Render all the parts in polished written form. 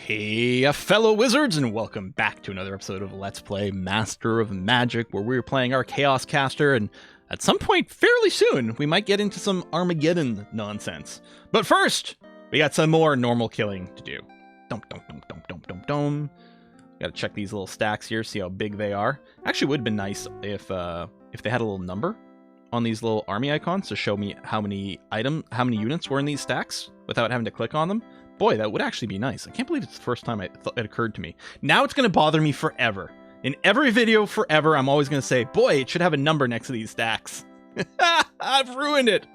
Hey, fellow wizards, and welcome back to another episode of Let's Play Master of Magic, where we're playing our Chaos Caster, and at some point fairly soon, we might get into some Armageddon nonsense. But first, we got some more normal killing to do. Gotta check these little stacks here, see how big they are. Actually, would have been nice if they had a little number on these little army icons to show me how many units were in these stacks without having to click on them. Boy, that would actually be nice. I can't believe it's the first time it occurred to me. Now it's going to bother me forever. In every video forever, I'm always going to say, boy, it should have a number next to these stacks. I've ruined it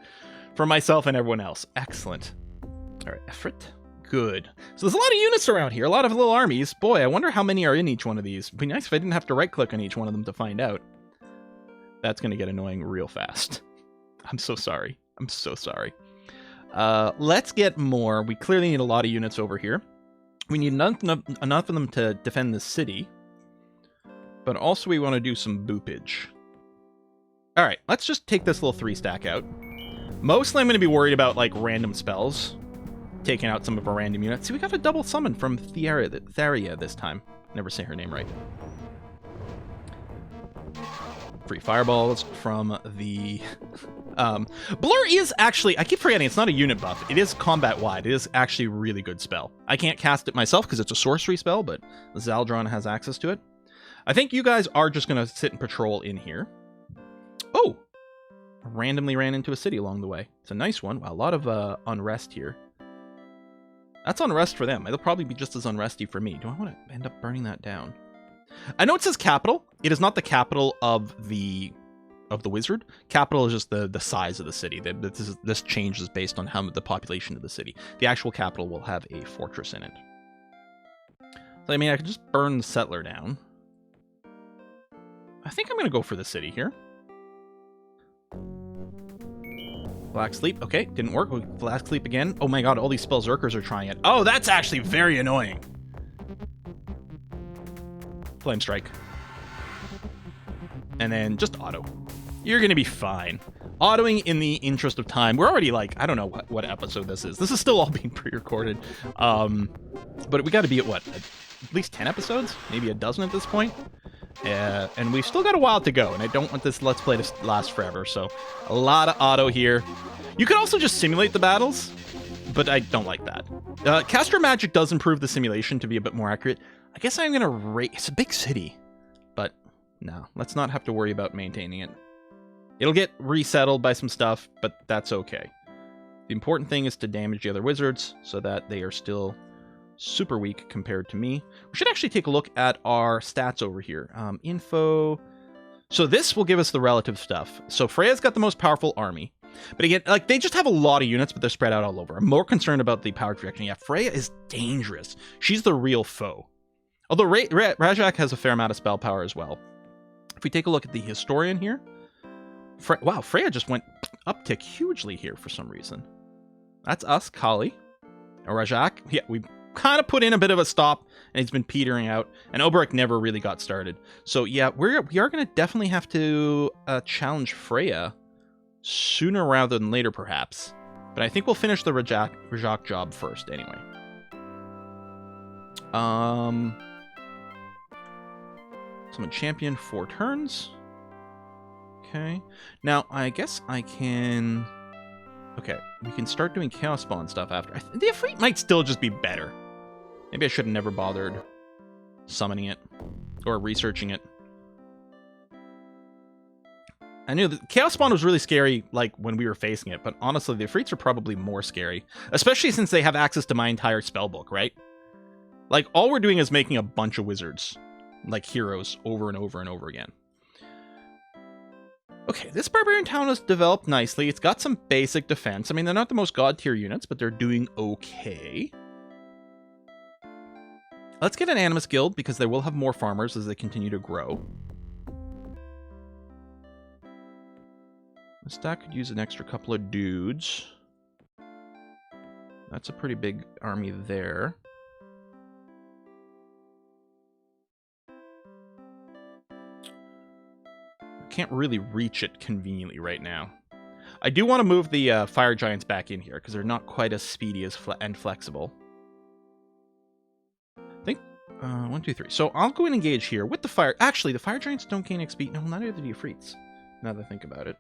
for myself and everyone else. Excellent. All right, effort. Good. So there's a lot of units around here, a lot of little armies. Boy, I wonder how many are in each one of these. It'd be nice if I didn't have to right-click on each one of them to find out. That's going to get annoying real fast. I'm so sorry. I'm so sorry. Let's get more. We clearly need a lot of units over here. We need enough of them to defend the city. But also we want to do some boopage. Alright, let's just take this little 3-stack out. Mostly I'm going to be worried about, like, random spells. Taking out some of our random units. See, we got a double summon from Theria this time. Never say her name right. Free fireballs from the... Blur is actually, I keep forgetting, it's not a unit buff. It is combat-wide. It is actually a really good spell. I can't cast it myself because it's a sorcery spell, but Zaldron has access to it. I think you guys are just going to sit and patrol in here. Oh! I randomly ran into a city along the way. It's a nice one. Wow, a lot of unrest here. That's unrest for them. It'll probably be just as unresty for me. Do I want to end up burning that down? I know it says capital. It is not the capital of the wizard. Capital is just the size of the city. This changes based on the population of the city. The actual capital will have a fortress in it. So, I mean, I could just burn the settler down. I think I'm going to go for the city here. Black Sleep. Okay, didn't work. Black Sleep again. Oh my god, all these Spellzerkers are trying it. Oh, that's actually very annoying. Flame Strike. And then just auto. You're going to be fine. Autoing in the interest of time. We're already like, I don't know what episode this is. This is still all being pre-recorded. But we got to be at what? At least 10 episodes? Maybe a dozen at this point? And we've still got a while to go. And I don't want this Let's Play to last forever. So a lot of auto here. You could also just simulate the battles. But I don't like that. Caster Magic does improve the simulation to be a bit more accurate. I guess I'm going to rate... It's a big city. But no, let's not have to worry about maintaining it. It'll get resettled by some stuff, but that's okay. The important thing is to damage the other wizards so that they are still super weak compared to me. We should actually take a look at our stats over here. Info. So this will give us the relative stuff. So Freya's got the most powerful army. But again, like, they just have a lot of units, but they're spread out all over. I'm more concerned about the power projection. Yeah, Freya is dangerous. She's the real foe. Although Rajak has a fair amount of spell power as well. If we take a look at the historian here, wow, Freya just went uptick hugely here for some reason. That's us, Kali. Or Rajak. Yeah, we kind of put in a bit of a stop, and it's been petering out. And Oberek never really got started. So yeah, we are going to definitely have to challenge Freya sooner rather than later, perhaps. But I think we'll finish the Rajak job first, anyway. Summon champion 4 turns. Okay. Now, I guess I can... Okay, we can start doing Chaos Spawn stuff after. The Efreet might still just be better. Maybe I should have never bothered summoning it. Or researching it. I knew that Chaos Spawn was really scary, like, when we were facing it. But honestly, the Efreets are probably more scary. Especially since they have access to my entire spellbook, right? Like, all we're doing is making a bunch of wizards. Like heroes over and over and over again. Okay, this Barbarian Town has developed nicely. It's got some basic defense. I mean, they're not the most god tier units, but they're doing okay. Let's get an Animus Guild, because they will have more farmers as they continue to grow. The stack could use an extra couple of dudes. That's a pretty big army there. Can't really reach it conveniently right now. I do want to move the fire giants back in here because they're not quite as speedy and flexible. I think 1, 2, 3. So I'll go and engage here with the fire. Actually, the fire giants don't gain XP. No, neither do the Ifrits. Now that I think about it.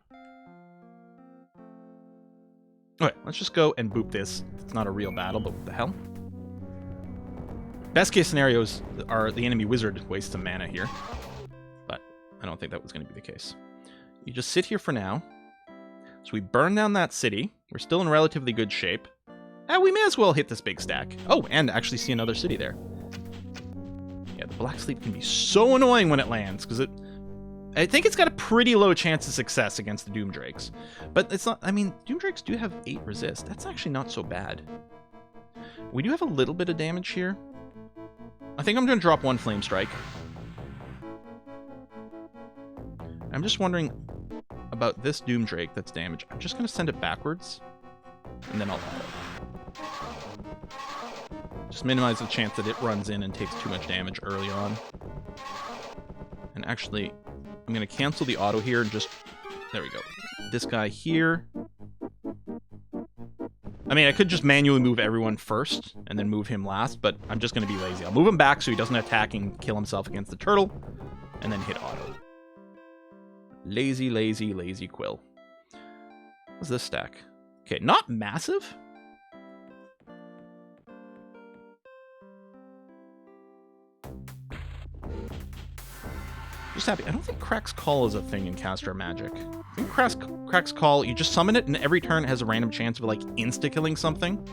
Okay, let's just go and boop this. It's not a real battle, but what the hell? Best case scenarios are the enemy wizard wastes some mana here. But I don't think that was going to be the case. You just sit here for now. So we burn down that city. We're still in relatively good shape. We may as well hit this big stack. Oh, and actually see another city there. Yeah, the Black Sleep can be so annoying when it lands, because I think it's got a pretty low chance of success against the Doom Drakes. But it's not, I mean, Doom Drakes do have 8 resist. That's actually not so bad. We do have a little bit of damage here. I think I'm going to drop 1 Flame Strike. I'm just wondering about this Doom Drake that's damaged. I'm just going to send it backwards, and then I'll add it. Just minimize the chance that it runs in and takes too much damage early on. And actually, I'm going to cancel the auto here and just... There we go. This guy here. I mean, I could just manually move everyone first and then move him last, but I'm just going to be lazy. I'll move him back so he doesn't attack and kill himself against the turtle, and then hit auto. Lazy, lazy, lazy Quill. What's this stack? Okay, not massive. Just happy. I don't think Crack's Call is a thing in Caster Magic. I think Crack's Call, you just summon it, and every turn it has a random chance of, like, insta-killing something.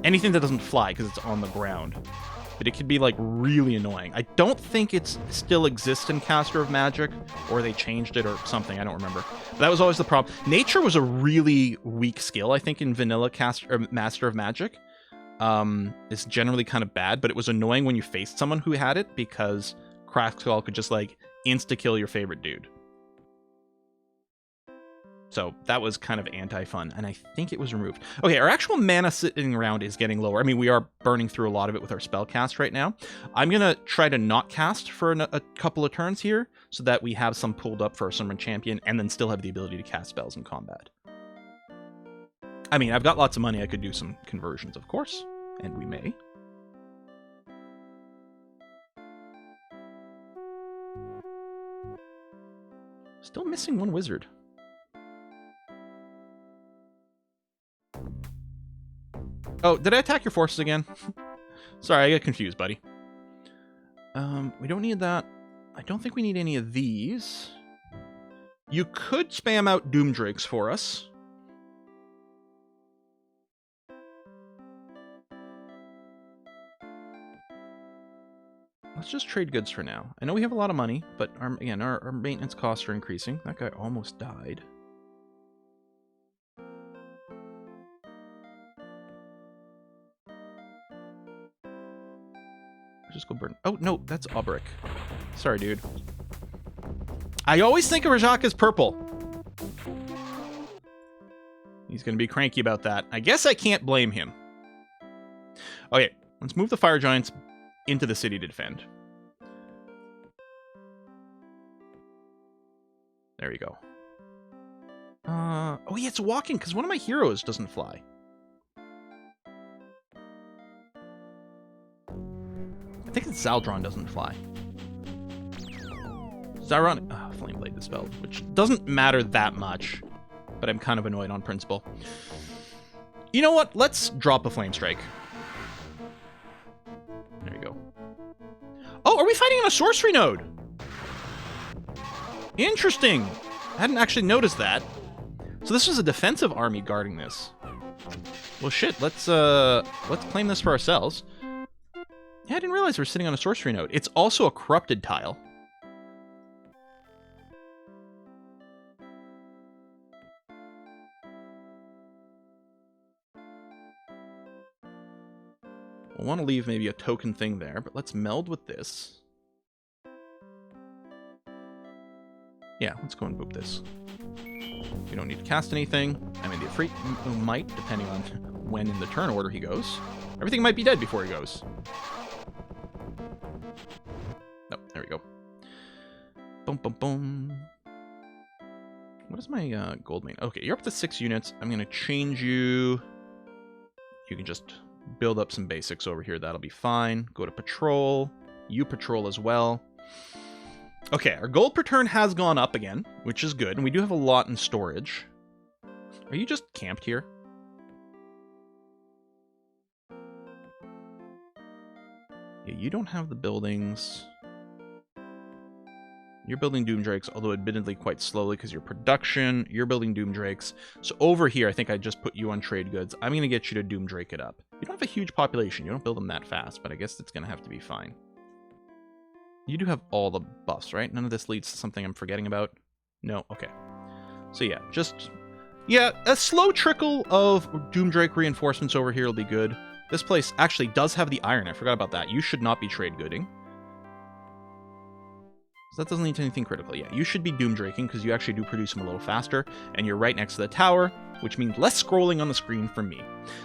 Anything that doesn't fly, because it's on the ground. But it could be, like, really annoying. I don't think it still exists in Caster of Magic, or they changed it or something, I don't remember. But that was always the problem. Nature was a really weak skill, I think, in vanilla Master of Magic. It's generally kind of bad, but it was annoying when you faced someone who had it, because Crack's Call could just, like, insta-kill your favorite dude. So that was kind of anti-fun, and I think it was removed. Okay, our actual mana sitting around is getting lower. I mean, we are burning through a lot of it with our spell cast right now. I'm going to try to not cast for a couple of turns here, so that we have some pulled up for our Summon Champion, and then still have the ability to cast spells in combat. I mean, I've got lots of money. I could do some conversions, of course, and we may. Still missing 1 wizard. Oh, did I attack your forces again? Sorry, I got confused, buddy. We don't need that. I don't think we need any of these. You could spam out Doom Drakes for us. Let's just trade goods for now. I know we have a lot of money, but again, our maintenance costs are increasing. That guy almost died. Just go burn. Oh, no, that's Aubric. Sorry, dude. I always think of Rajak as purple. He's going to be cranky about that. I guess I can't blame him. Okay, let's move the Fire Giants into the city to defend. There we go. Oh yeah, it's walking, because one of my heroes doesn't fly. I think it's Zaldron doesn't fly. Zyron... Flame Blade dispelled, which doesn't matter that much, but I'm kind of annoyed on principle. You know what? Let's drop a Flame Strike. There you go. Oh, are we fighting on a sorcery node? Interesting. I hadn't actually noticed that. So this was a defensive army guarding this. Well, shit. Let's claim this for ourselves. Yeah, I didn't realize we're sitting on a sorcery node. It's also a corrupted tile. We'll want to leave maybe a token thing there, but let's meld with this. Yeah, let's go and boop this. We don't need to cast anything. I mean, the Ifrit might, depending on when in the turn order he goes. Everything might be dead before he goes. Nope, there we go. Boom, boom, boom. What is my gold main? Okay, you're up to 6 units. I'm going to change you. You can just build up some basics over here. That'll be fine. Go to patrol. You patrol as well. Okay, our gold per turn has gone up again, which is good. And we do have a lot in storage. Are you just camped here? Yeah, you don't have the buildings. You're building Doom Drakes, although admittedly quite slowly because your production. You're building Doom Drakes. So over here, I think I just put you on trade goods. I'm going to get you to Doom Drake it up. You don't have a huge population. You don't build them that fast, but I guess it's going to have to be fine. You do have all the buffs, right? None of this leads to something I'm forgetting about? No? Okay. So yeah, yeah, a slow trickle of Doom Drake reinforcements over here will be good. This place actually does have the iron. I forgot about that. You should not be trade gooding. So that doesn't lead to anything critical. Yeah, you should be Doom Draking because you actually do produce them a little faster, and you're right next to the tower, which means less scrolling on the screen for me.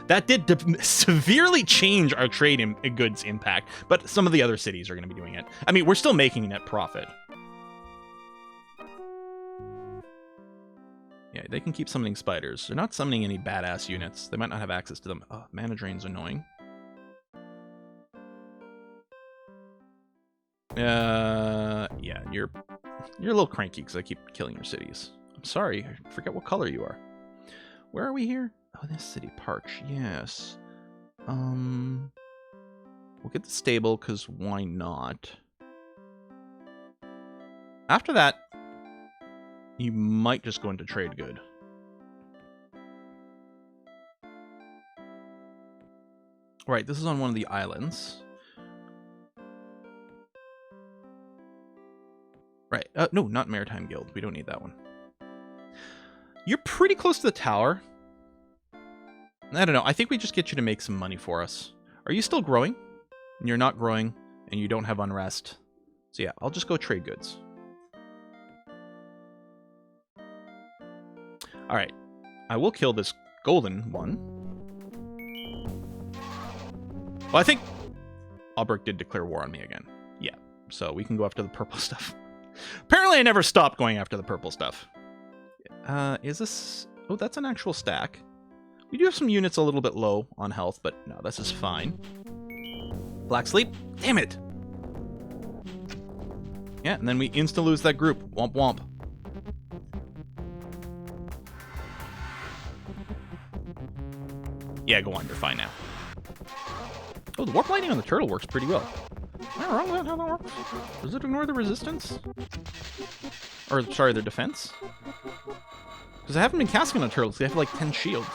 That did severely change our trade goods impact, but some of the other cities are going to be doing it. I mean, we're still making a net profit. Yeah, they can keep summoning spiders. They're not summoning any badass units. They might not have access to them. Oh, mana drain's annoying. Yeah, you're a little cranky because I keep killing your cities. I'm sorry, I forget what color you are. Where are we here? Oh, this city park. Yes. We'll get the stable because why not? After that, you might just go into trade good. Right, this is on one of the islands. Right. No, not Maritime Guild. We don't need that one. You're pretty close to the tower. I don't know. I think we just get you to make some money for us. Are you still growing? You're not growing, and you don't have unrest. So yeah, I'll just go trade goods. All right. I will kill this golden one. Well, I think Albrecht did declare war on me again. Yeah. So we can go after the purple stuff. Apparently I never stopped going after the purple stuff. Is this... Oh, that's an actual stack. We do have some units a little bit low on health, but no, this is fine. Black Sleep? Damn it! Yeah, and then we insta-lose that group. Womp womp. Yeah, go on, you're fine now. Oh, the warp lightning on the turtle works pretty well. Am I wrong about how that works? Does it ignore the resistance? Or, sorry, their defense? Because I haven't been casting on turtles. They have like 10 shields.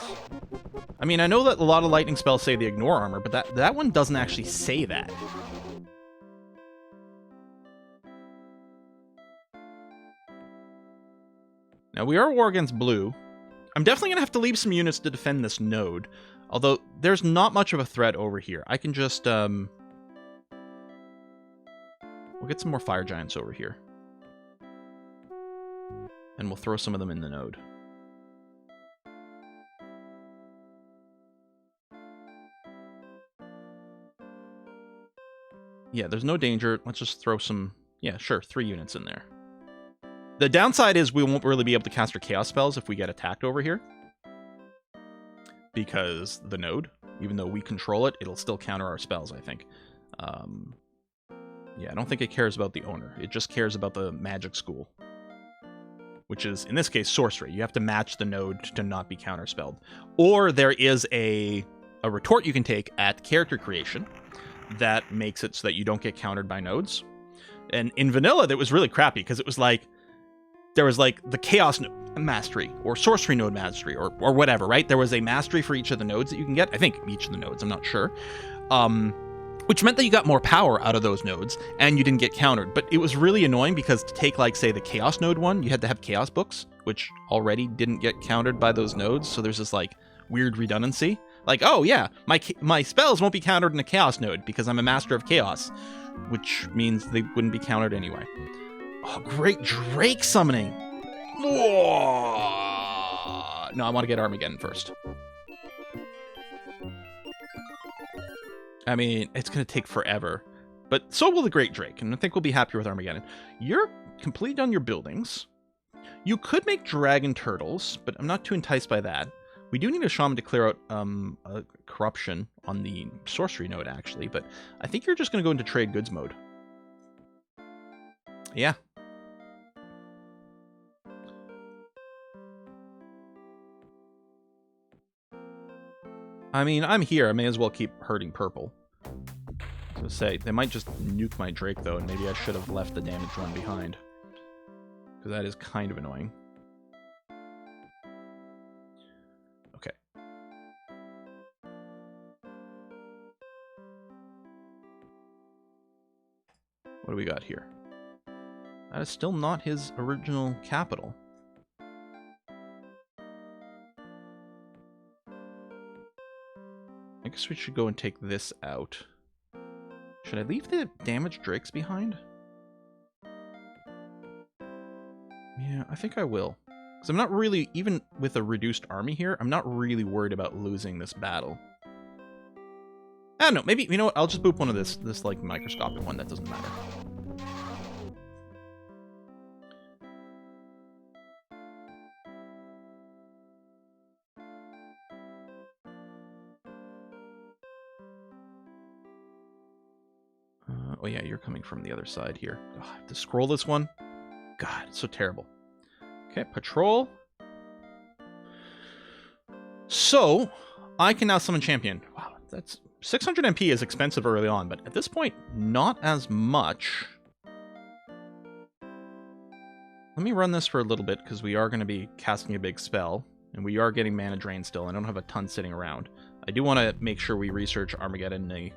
I mean, I know that a lot of lightning spells say they ignore armor, but that one doesn't actually say that. Now, we are war against blue. I'm definitely going to have to leave some units to defend this node. Although, there's not much of a threat over here. I can just, we'll get some more fire giants over here. And we'll throw some of them in the node. Yeah, there's no danger. Let's just throw some... Yeah, sure, 3 units in there. The downside is we won't really be able to cast our chaos spells if we get attacked over here. Because the node, even though we control it, it'll still counter our spells, I think. Yeah, I don't think it cares about the owner. It just cares about the magic school. Which is, in this case, sorcery. You have to match the node to not be counterspelled. Or there is a retort you can take at character creation that makes it so that you don't get countered by nodes. And in vanilla, that was really crappy, because it was like, there was like the chaos mastery, or sorcery node mastery, or whatever, right? There was a mastery for each of the nodes that you can get. I think each of the nodes, I'm not sure. Which meant that you got more power out of those nodes, and you didn't get countered. But it was really annoying, because to take, like, say, the chaos node one, you had to have chaos books, which already didn't get countered by those nodes, so there's this, like, weird redundancy. Like, oh, yeah, my spells won't be countered in a chaos node, because I'm a master of chaos, which means they wouldn't be countered anyway. Oh, great Drake summoning! Oh! No, I want to get Armageddon first. I mean, it's going to take forever. But so will the Great Drake, and I think we'll be happier with Armageddon. You're completely done your buildings. You could make dragon turtles, but I'm not too enticed by that. We do need a shaman to clear out a corruption on the sorcery node, actually, but I think you're just going to go into trade goods mode. Yeah. I mean, I'm here. I may as well keep hurting purple. So say, they might just nuke my Drake, though, and maybe I should have left the damaged one behind. Because that is kind of annoying. Okay. What do we got here? That is still not his original capital. I guess we should go and take this out. Should I leave the damaged drakes behind? Yeah, I think I will. Because I'm not really, even with a reduced army here, I'm not really worried about losing this battle. I don't know, maybe, you know what, I'll just boop one of this like, microscopic one, that doesn't matter. Oh yeah, you're coming from the other side here. Oh, I have to scroll this one. God, it's so terrible. Okay, patrol. So, I can now summon champion. Wow, that's 600 MP is expensive early on, but at this point, not as much. Let me run this for a little bit, because we are going to be casting a big spell, and we are getting mana drain still. I don't have a ton sitting around. I do want to make sure we research Armageddon in a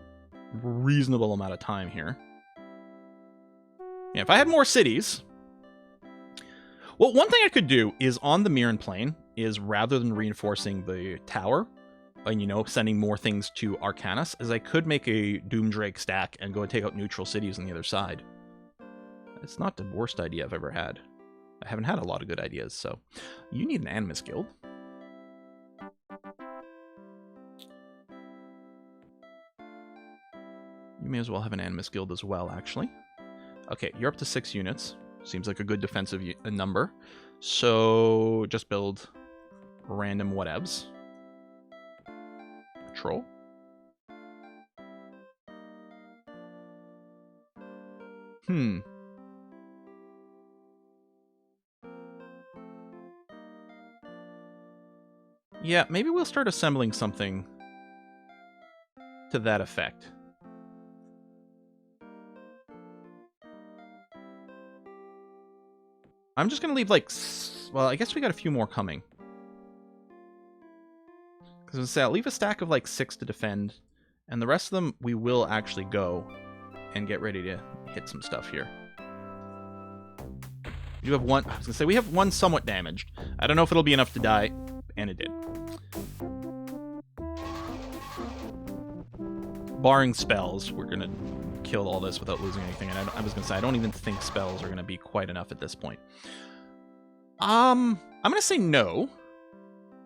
reasonable amount of time here. Yeah, if I had more cities... Well, one thing I could do is on the Mirren Plain is rather than reinforcing the tower and, you know, sending more things to Arcanus, is I could make a Doomdrake stack and go and take out neutral cities on the other side. It's not the worst idea I've ever had. I haven't had a lot of good ideas, so... You need an Animus Guild. You may as well have an Animus Guild as well, actually. Okay, you're up to 6 units. Seems like a good defensive number. So, just build random whatevs. Patrol. Yeah, maybe we'll start assembling something to that effect. I'm just going to leave, like... Well, I guess we got a few more coming. Because I'll leave a stack of, like, 6 to defend. And the rest of them, we will actually go and get ready to hit some stuff here. We do have one... I was going to say, we have one somewhat damaged. I don't know if it'll be enough to die. And it did. Barring spells, we're going to kill all this without losing anything. And I was going to say, I don't even think spells are going to be quite enough at this point. I'm going to say no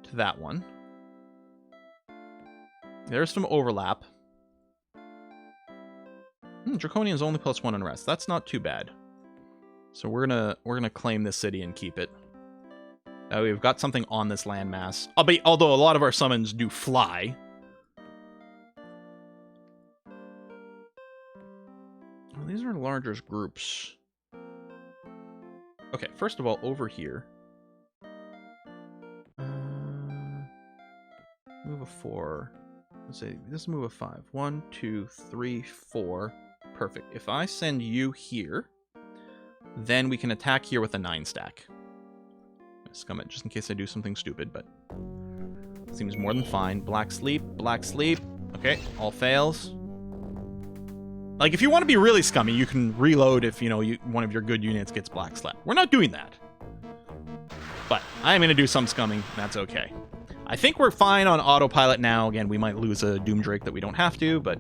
to that one. There's some overlap. Draconian's only +1 unrest. That's not too bad. So we're gonna claim this city and keep it. We've got something on this landmass. Although a lot of our summons do fly. Well, these are larger groups. Okay, first of all, over here. Move a 4. Let's say this move a 5. 1, 2, 3, 4. Perfect. If I send you here, then we can attack here with a 9 stack. Scum it, just in case I do something stupid, but seems more than fine. Black sleep, black sleep. Okay, all fails. Like, if you want to be really scummy, you can reload if, you know, one of your good units gets black slap. We're not doing that. But I am going to do some scumming, and that's okay. I think we're fine on autopilot now. Again, we might lose a Doomdrake that we don't have to, but...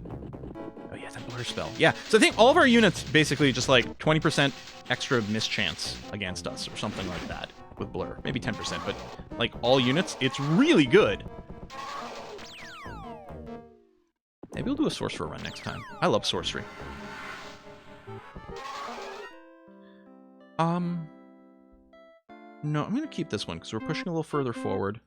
Oh yeah, that blur spell. Yeah, so I think all of our units basically just like 20% extra mischance against us or something like that with blur. Maybe 10%, but like all units, it's really good. Maybe we'll do a sorcerer run next time. I love sorcery. No, I'm going to keep this one because we're pushing a little further forward.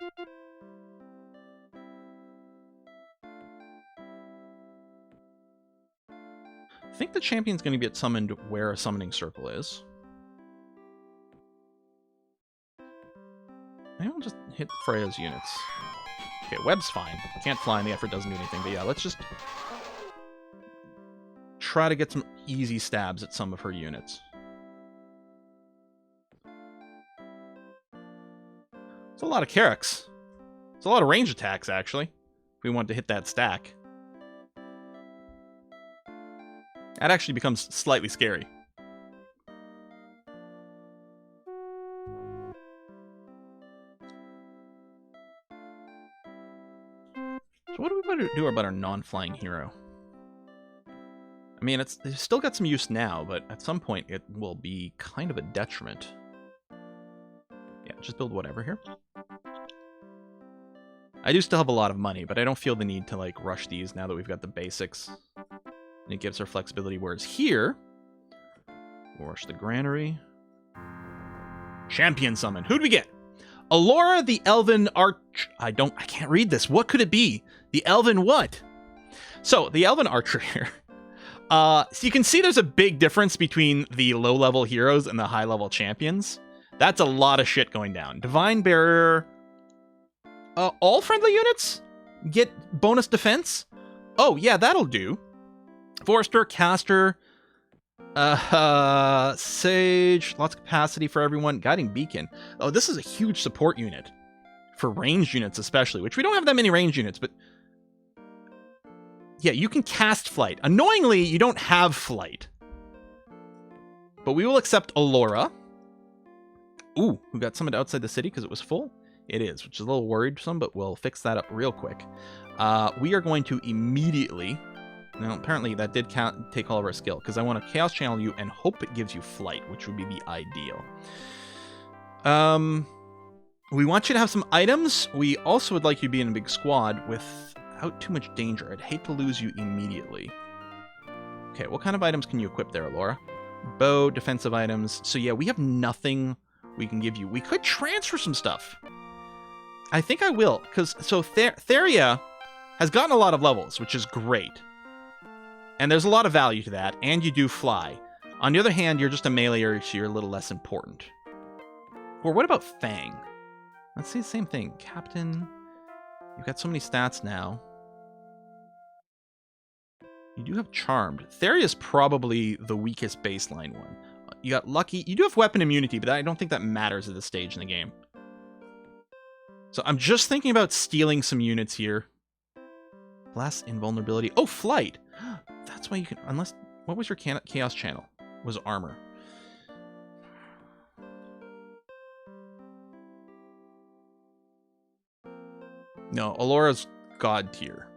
I think the champion's going to get summoned where a summoning circle is. Maybe I'll just hit Freya's units. Okay, Web's fine. Can't fly and the effort doesn't do anything, but yeah, let's just try to get some easy stabs at some of her units. It's a lot of Carracks. It's a lot of range attacks, actually, if we want to hit that stack. That actually becomes slightly scary. So what do we better do about our non-flying hero? I mean, it's still got some use now, but at some point it will be kind of a detriment. Yeah, just build whatever here. I do still have a lot of money, but I don't feel the need to, like, rush these now that we've got the basics. And it gives her flexibility, whereas here, we'll rush the granary. Champion summon. Who'd we get? Alora the Elven Arch... I can't read this. What could it be? The Elven what? So, the Elven Archer here. So you can see there's a big difference between the low-level heroes and the high-level champions. That's a lot of shit going down. Divine Bearer... all friendly units get bonus defense? Oh, yeah, that'll do. Forester, Caster, Sage, lots of capacity for everyone. Guiding Beacon. Oh, this is a huge support unit. For ranged units especially, which we don't have that many ranged units, but... yeah, you can cast Flight. Annoyingly, you don't have Flight. But we will accept Alora. Ooh, who got summoned outside the city because it was full? It is, which is a little worrisome, but we'll fix that up real quick. We are going to immediately... now, apparently that did take all of our skill, because I want to Chaos Channel you and hope it gives you Flight, which would be the ideal. We want you to have some items. We also would like you to be in a big squad without too much danger. I'd hate to lose you immediately. Okay, what kind of items can you equip there, Laura? Bow, defensive items. So yeah, we have nothing we can give you. We could transfer some stuff. I think I will, because so Theria has gotten a lot of levels, which is great. And there's a lot of value to that, and you do fly. On the other hand, you're just a meleeer, so you're a little less important. Or what about Fang? Let's see the same thing. Captain, you've got so many stats now. You do have Charmed. Theria's probably the weakest baseline one. You got Lucky. You do have weapon immunity, but I don't think that matters at this stage in the game. So I'm just thinking about stealing some units here. Less invulnerability. Oh, Flight! That's why you can... unless... what was your Chaos Channel? Was armor. No, Alora's God tier.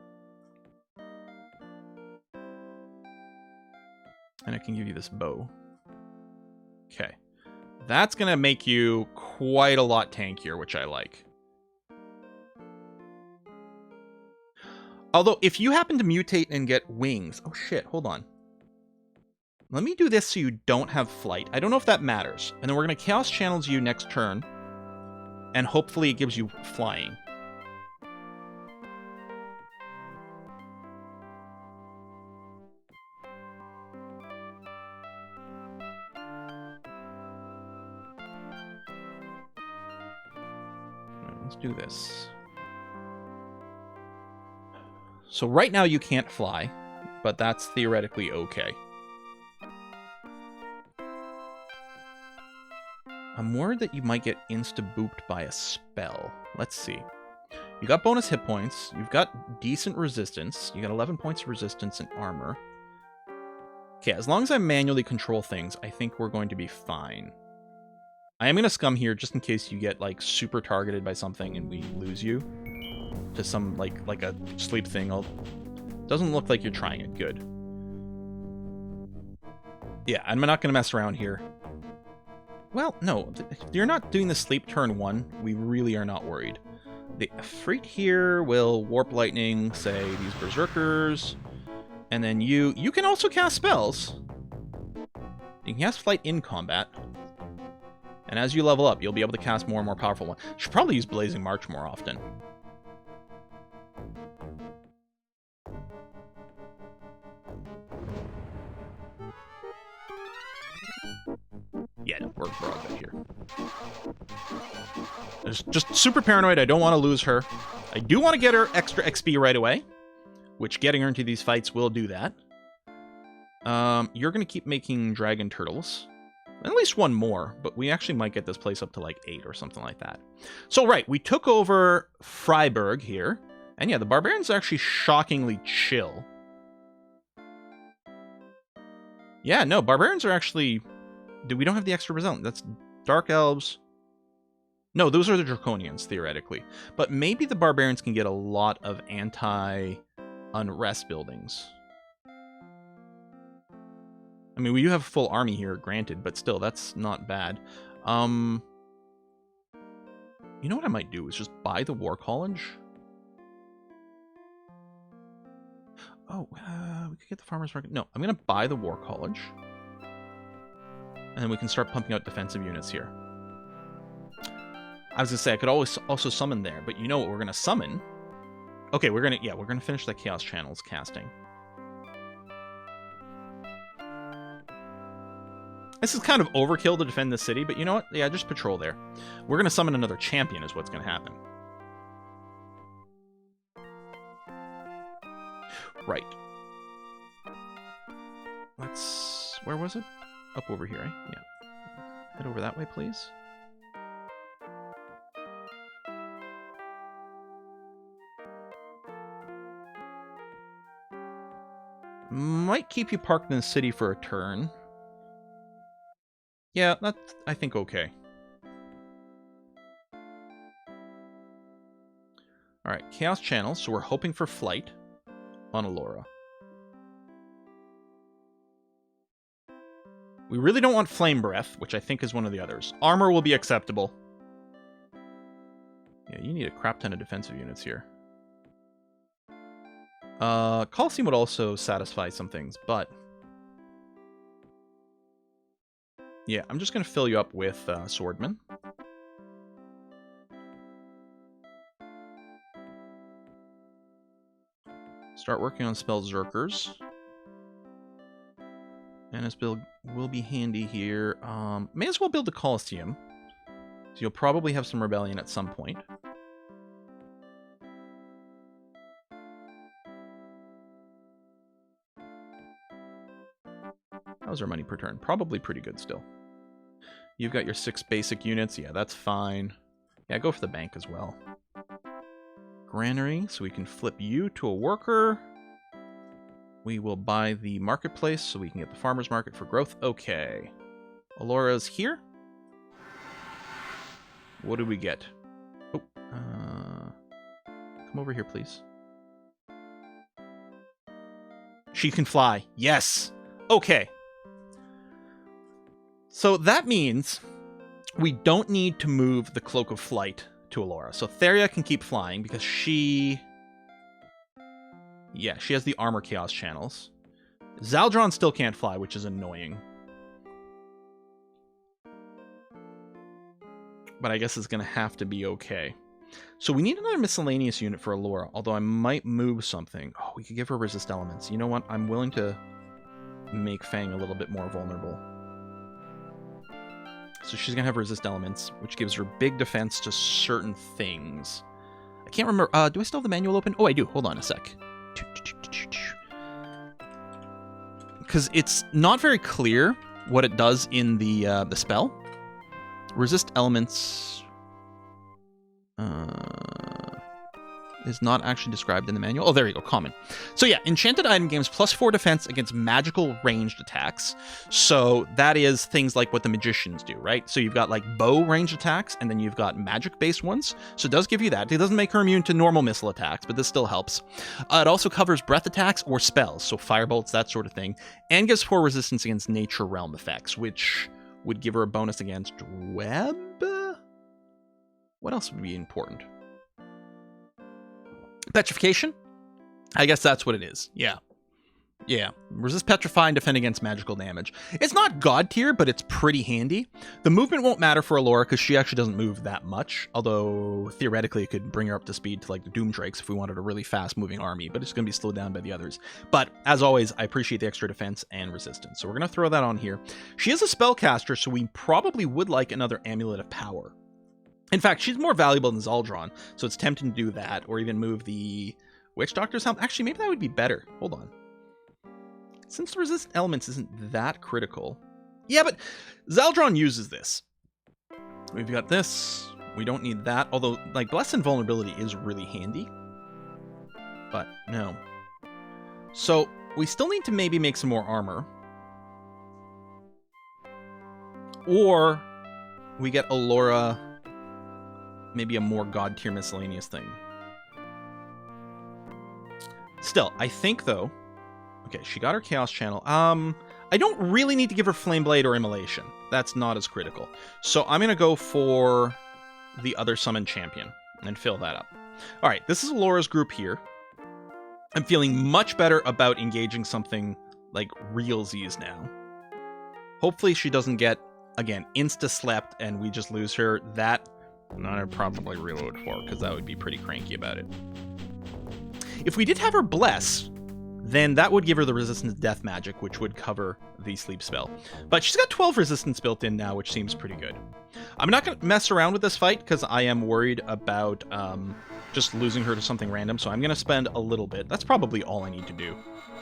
And I can give you this bow. Okay. That's going to make you quite a lot tankier, which I like. Although, if you happen to mutate and get wings... oh shit, hold on. Let me do this so you don't have Flight. I don't know if that matters. And then we're going to Chaos Channels you next turn. And hopefully it gives you flying. Let's do this. So right now you can't fly, but that's theoretically okay. I'm worried that you might get insta-booped by a spell. Let's see. You got bonus hit points. You've got decent resistance. You got 11 points of resistance and armor. Okay, as long as I manually control things, I think we're going to be fine. I am going to scum here just in case you get, like, super targeted by something and we lose you. To some, like a sleep thing. Doesn't look like you're trying it. Good. Yeah, I'm not going to mess around here. Well, no. If you're not doing the sleep turn 1, we really are not worried. The Efreet here will Warp Lightning, say, these Berserkers. And then you can also cast spells. You can cast Flight in combat. And as you level up, you'll be able to cast more and more powerful ones. You should probably use Blazing March more often. Freiburg Broadbent here. Just super paranoid. I don't want to lose her. I do want to get her extra XP right away, which getting her into these fights will do that. You're going to keep making dragon turtles. At least one more, but we actually might get this place up to like 8 or something like that. So, right, we took over Freiburg here. And yeah, the barbarians are actually shockingly chill. Yeah, no, barbarians are actually... We don't have the extra result. That's dark elves. No, those are the draconians, theoretically. But maybe the barbarians can get a lot of anti-unrest buildings. I mean, we do have a full army here, granted, but still, that's not bad. You know what I might do is just buy the War College. Oh, we could get the Farmer's Market. No, I'm going to buy the War College. And then we can start pumping out defensive units here. I was going to say, I could always also summon there, but you know what we're going to summon? Okay, we're going to finish that Chaos Channels casting. This is kind of overkill to defend the city, but you know what? Yeah, just patrol there. We're going to summon another champion is what's going to happen. Right. Let's... Where was it? Up over here, eh? Yeah. Head over that way, please. Might keep you parked in the city for a turn. Yeah, that's, I think, okay. Alright, Chaos Channels, so we're hoping for flight on Allura. We really don't want Flame Breath, which I think is one of the others. Armor will be acceptable. Yeah, you need a crap ton of defensive units here. Coliseum would also satisfy some things, but... Yeah, I'm just going to fill you up with Swordmen. Start working on spell Zerkers. And this build will be handy here. May as well build the Coliseum. So you'll probably have some rebellion at some point. How's our money per turn? Probably pretty good still. You've got your 6 basic units. Yeah, that's fine. Yeah, go for the bank as well. Granary, so we can flip you to a worker. We will buy the marketplace so we can get the farmer's market for growth. Okay. Allura's here. What do we get? Oh, come over here, please. She can fly. Yes. Okay. So that means we don't need to move the Cloak of Flight to Allura. So Theria can keep flying because she... Yeah, she has the Armor Chaos Channels. Zaldron still can't fly, which is annoying. But I guess it's going to have to be okay. So we need another miscellaneous unit for Allura, although I might move something. Oh, we could give her Resist Elements. You know what? I'm willing to make Fang a little bit more vulnerable. So she's going to have Resist Elements, which gives her big defense to certain things. I can't remember. Do I still have the manual open? Oh, I do. Hold on a sec. Because it's not very clear what it does in the spell. Resist Elements is not actually described in the manual. Oh, there you go, common. So yeah, enchanted item games +4 defense against magical ranged attacks. So that is things like what the magicians do, right? So you've got like bow ranged attacks, and then you've got magic based ones. So it does give you that. It doesn't make her immune to normal missile attacks, but this still helps. It also covers breath attacks or spells, so firebolts, that sort of thing, and gives 4 resistance against nature realm effects, which would give her a bonus against web. What else would be important? Petrification? I guess that's what it is. Yeah. Yeah, resist petrify and defend against magical damage. It's not god tier, but it's pretty handy. The movement won't matter for Allura because she actually doesn't move that much, although theoretically it could bring her up to speed to like the Doom Drakes if we wanted a really fast moving army, but it's going to be slowed down by the others. But as always, I appreciate the extra defense and resistance, so we're going to throw that on here. She is a spellcaster, so we probably would like another Amulet of Power. In fact, she's more valuable than Zaldron, so it's tempting to do that, or even move the Witch Doctor's helm. Actually, maybe that would be better. Hold on. Since the resistant elements isn't that critical. Yeah, but Zaldron uses this. We've got this. We don't need that. Although, like, Bless and Vulnerability is really handy. But, no. So, we still need to maybe make some more armor. Or, we get Allura, maybe a more god tier miscellaneous thing. Still, I think, though... Okay, she got her Chaos Channel. I don't really need to give her Flame Blade or Immolation. That's not as critical. So I'm going to go for the other Summon Champion and fill that up. All right, this is Allura's group here. I'm feeling much better about engaging something like realsies now. Hopefully she doesn't get, again, insta-slept and we just lose her. That, I'd probably reload for, because that would be pretty cranky about it. If we did have her Bless... then that would give her the resistance to death magic, which would cover the sleep spell. But she's got 12 resistance built in now, which seems pretty good. I'm not going to mess around with this fight, because I am worried about just losing her to something random, so I'm going to spend a little bit. That's probably all I need to do.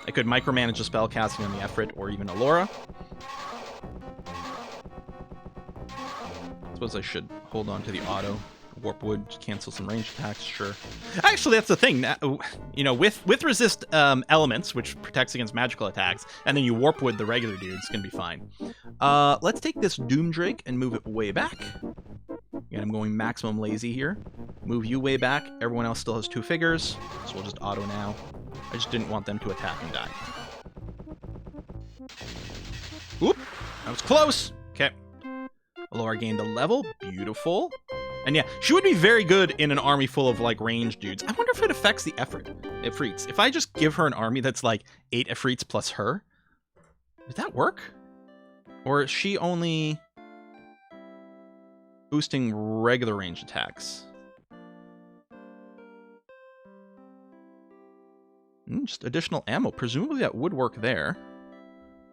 I could micromanage the spell casting on the Efrit, or even Allura. I suppose I should hold on to the auto. Warp Wood, cancel some ranged attacks, sure. Actually, that's the thing. You know, with resist elements, which protects against magical attacks, and then you Warp Wood the regular dude, it's going to be fine. Let's take this Doom Drake and move it way back. Again, I'm going maximum lazy here. Move you way back. Everyone else still has 2 figures, so we'll just auto now. I just didn't want them to attack and die. Oop! That was close! Okay. Allura gained a level. Beautiful. And yeah, she would be very good in an army full of, like, ranged dudes. I wonder if it affects the Efreets. If I just give her an army that's, like, 8 Efreets plus her, does that work? Or is she only boosting regular ranged attacks? Just additional ammo. Presumably that would work there.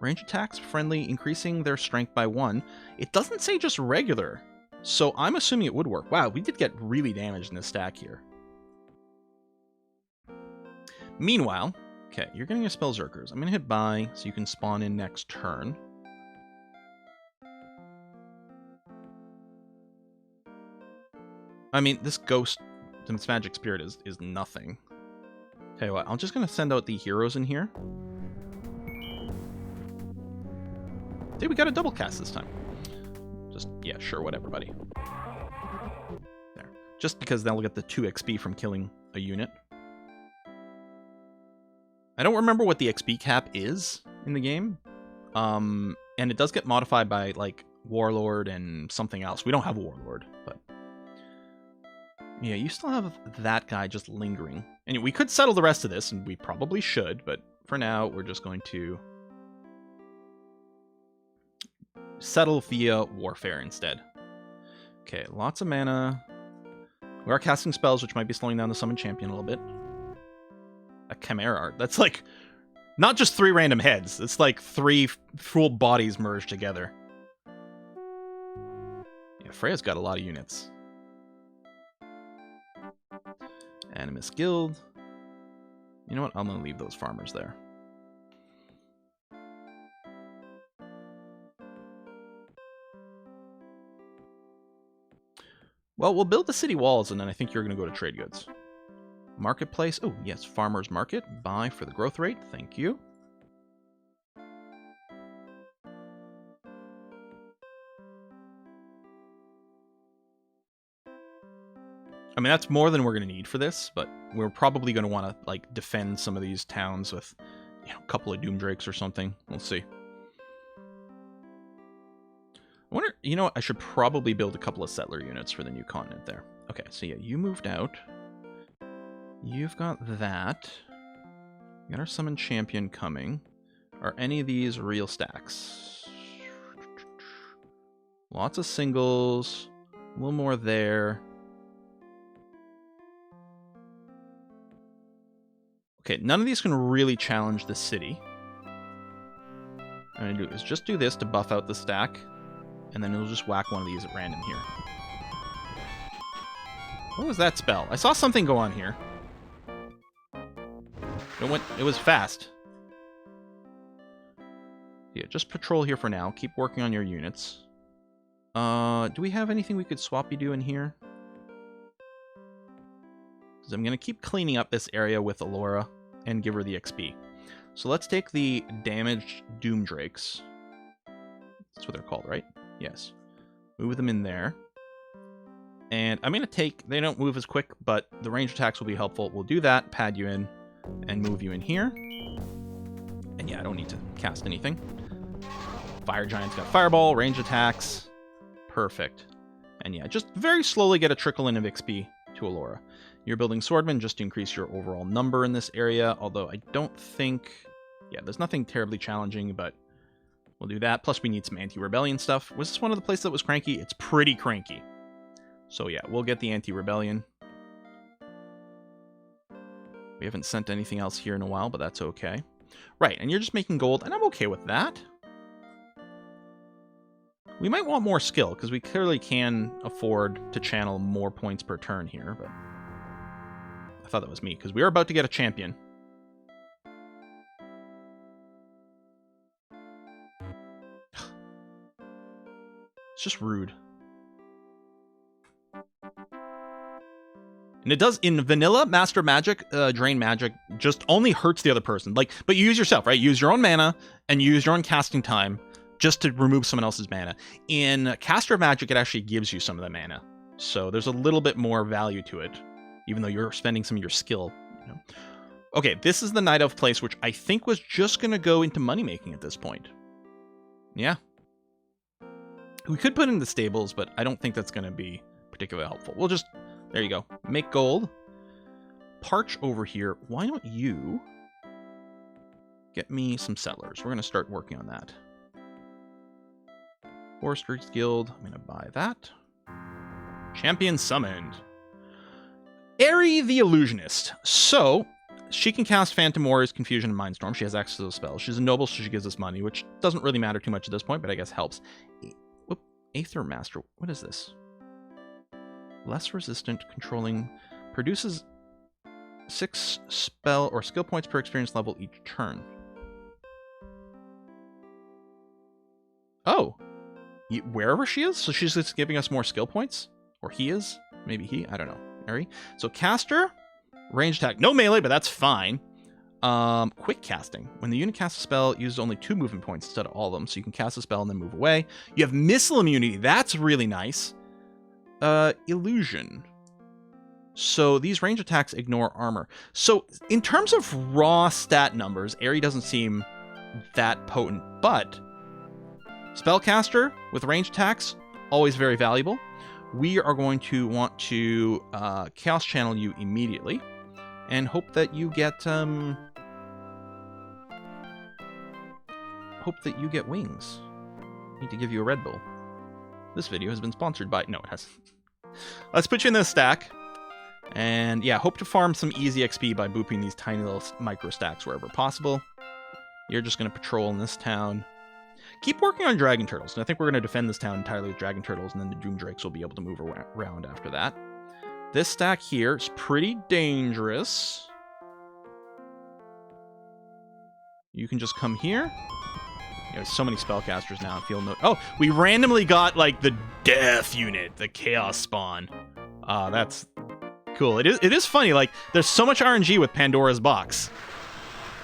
Range attacks, friendly, increasing their strength by 1. It doesn't say just regular. So I'm assuming it would work. Wow, we did get really damaged in this stack here. Meanwhile, okay, you're getting your Spellzerkers. I'm going to hit buy so you can spawn in next turn. I mean, this Ghost, this Magic Spirit is nothing. Tell you what, I'm just going to send out the heroes in here. See, we got a double cast this time. Yeah, sure, whatever, buddy. There. Just because they'll get the 2 XP from killing a unit. I don't remember what the XP cap is in the game. And it does get modified by, like, Warlord and something else. We don't have a Warlord, but... yeah, you still have that guy just lingering. And we could settle the rest of this, and we probably should, but for now, we're just going to... settle via warfare instead. Okay, lots of mana. We are casting spells, which might be slowing down the Summon Champion a little bit. A Chimera Art. That's like, not just 3 random heads. It's like 3 full bodies merged together. Yeah, Freya's got a lot of units. Animus Guild. You know what? I'm going to leave those farmers there. Well, we'll build the city walls, and then I think you're going to go to trade goods. Marketplace. Oh, yes, farmer's market. Buy for the growth rate. Thank you. I mean, that's more than we're going to need for this, but we're probably going to want to, like, defend some of these towns with, you know, a couple of Doom Drakes or something. We'll see. I wonder, you know what, I should probably build a couple of settler units for the new continent there. Okay, so yeah, you moved out. You've got that. We got our summon champion coming. Are any of these real stacks? Lots of singles. A little more there. Okay, none of these can really challenge the city. What I'm going to do is just do this to buff out the stack, and then it'll just whack one of these at random here. What was that spell? I saw something go on here. It was fast. Yeah, just patrol here for now. Keep working on your units. Do we have anything we could swappy do in here? Because I'm going to keep cleaning up this area with Alora and give her the XP. So let's take the damaged Doom Drakes. That's what they're called, right? Yes. Move them in there. And I'm going to take... They don't move as quick, but the range attacks will be helpful. We'll do that, pad you in, and move you in here. And yeah, I don't need to cast anything. Fire Giant's got Fireball, range attacks. Perfect. And yeah, just very slowly get a trickle in of XP to Alora. You're building Swordmen just to increase your overall number in this area, although I don't think... Yeah, there's nothing terribly challenging, but we'll do that. Plus, we need some anti-rebellion stuff. Was this one of the places that was cranky? It's pretty cranky. So yeah, we'll get the anti-rebellion. We haven't sent anything else here in a while, but that's okay. Right, and you're just making gold, and I'm okay with that. We might want more skill, because we clearly can afford to channel more points per turn here, but... I thought that was me, because we were about to get a champion. It's just rude. And it does, in vanilla, Master Magic, Drain Magic, just only hurts the other person. Like, but you use yourself, right? Use your own mana, and use your own casting time, just to remove someone else's mana. In Caster of Magic, it actually gives you some of the mana. So there's a little bit more value to it, even though you're spending some of your skill. You know? Okay, this is the Night Elf place, which I think was just going to go into money-making at this point. Yeah. We could put in the stables, but I don't think that's going to be particularly helpful. We'll just... There you go. Make gold. Parch over here. Why don't you get me some settlers? We're going to start working on that. Foresters Guild. I'm going to buy that. Champion summoned. Aerie the Illusionist. So, she can cast Phantom Warriors, Confusion, and Mindstorm. She has access to those spells. She's a noble, so she gives us money, which doesn't really matter too much at this point, but I guess helps. Aether Master. What is this? Less resistant, controlling, produces 6 spell or skill points per experience level each turn. Oh, wherever she is? So she's just giving us more skill points? Or he is? Maybe he? I don't know. Aerie. So caster, range attack. No melee, but that's fine. Quick casting. When the unit casts a spell, it uses only 2 movement points instead of all of them. So you can cast a spell and then move away. You have missile immunity. That's really nice. Illusion. So these range attacks ignore armor. So in terms of raw stat numbers, Aerie doesn't seem that potent, but spellcaster with range attacks, always very valuable. We are going to want to Chaos Channel you immediately and hope that you get wings. Need to give you a Red Bull. This video has been sponsored by... No, it hasn't. Let's put you in this stack. And yeah, hope to farm some easy XP by booping these tiny little micro stacks wherever possible. You're just going to patrol in this town. Keep working on Dragon Turtles. And I think we're going to defend this town entirely with Dragon Turtles, and then the Doom Drakes will be able to move around after that. This stack here is pretty dangerous. You can just come here. There's so many spellcasters now. I feel no... Oh, we randomly got, like, the death unit, the chaos spawn. That's cool. It is funny, like, there's so much RNG with Pandora's box.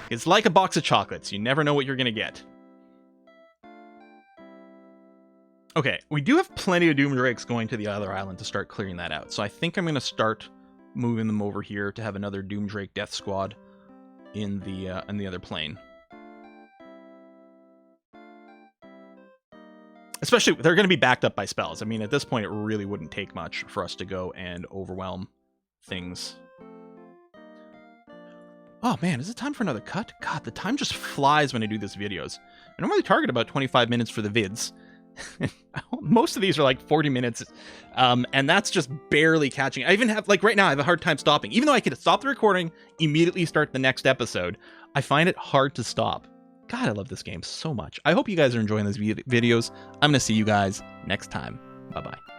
It's like a box of chocolates. You never know what you're gonna get. Okay, we do have plenty of Doom Drakes going to the other island to start clearing that out. So I think I'm gonna start moving them over here to have another Doom Drake death squad in the other plane. Especially, they're going to be backed up by spells. I mean, at this point, it really wouldn't take much for us to go and overwhelm things. Oh man, is it time for another cut? God, the time just flies when I do these videos. I normally target about 25 minutes for the vids. Most of these are like 40 minutes, and that's just barely catching. I even have, like right now, I have a hard time stopping. Even though I could stop the recording, immediately start the next episode, I find it hard to stop. God, I love this game so much. I hope you guys are enjoying these videos. I'm going to see you guys next time. Bye-bye.